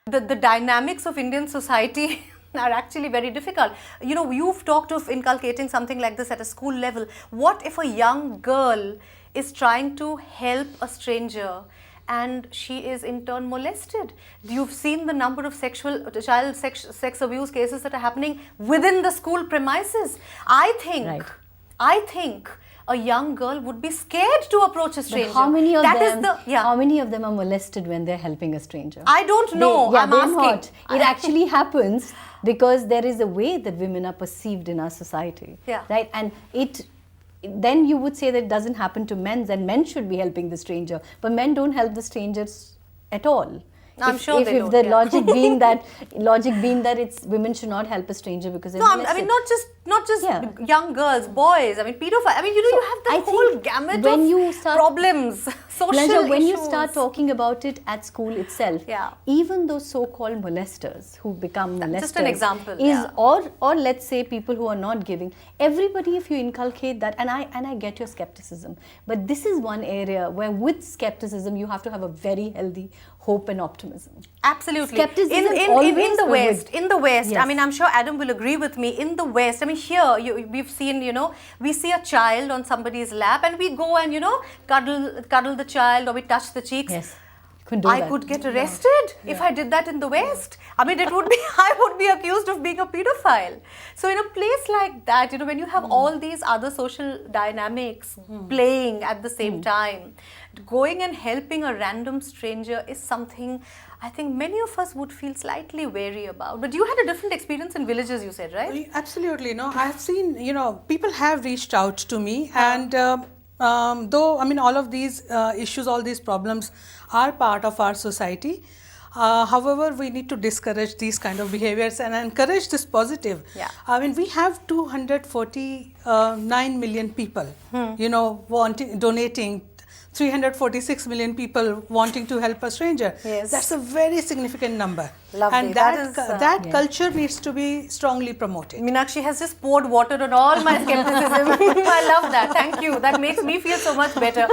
The dynamics of Indian society are actually very difficult. You know, you've talked of inculcating something like this at a school level. What if a young girl is trying to help a stranger and she is in turn molested? You've seen the number of child sex abuse cases that are happening within the school premises. I think a young girl would be scared to approach a stranger. But how many of them are molested when they're helping a stranger? I don't know. I'm asking. Not. It actually happens because there is a way that women are perceived in our society. Yeah. Right? And then you would say that it doesn't happen to men, then men should be helping the stranger. But men don't help the strangers at all. I'm sure they don't. If the logic being that it's women should not help a stranger because they're molested. I mean not just young girls, boys. I mean pedophile. I mean you have the whole gamut of problems, social issues. When you start talking about it at school itself, even those so-called molesters who become molesters, just an example, or let's say people who are not giving. Everybody, if you inculcate that, and I get your skepticism, but this is one area where with skepticism you have to have a very healthy hope and optimism. Absolutely. Skepticism in the West, yes. I mean, I'm sure Adam will agree with me. In the West, I mean, here we've seen, we see a child on somebody's lap and we go and cuddle the child or we touch the cheeks. Yes. I could get arrested if I did that in the West. I mean, I would be accused of being a pedophile. So in a place like that, when you have all these other social dynamics playing at the same time, going and helping a random stranger is something I think many of us would feel slightly wary about. But you had a different experience in villages, you said, right? Absolutely. No, I have seen, people have reached out to me and though, I mean, all of these issues, all these problems are part of our society. However, we need to discourage these kind of behaviors and encourage this positive. Yeah. I mean, we have 249 million people, donating. 346 million people wanting to help a stranger. Yes. That's a very significant number. Lovely. And that culture needs to be strongly promoted. Meenakshi has just poured water on all my skepticism. I love that. Thank you. That makes me feel so much better.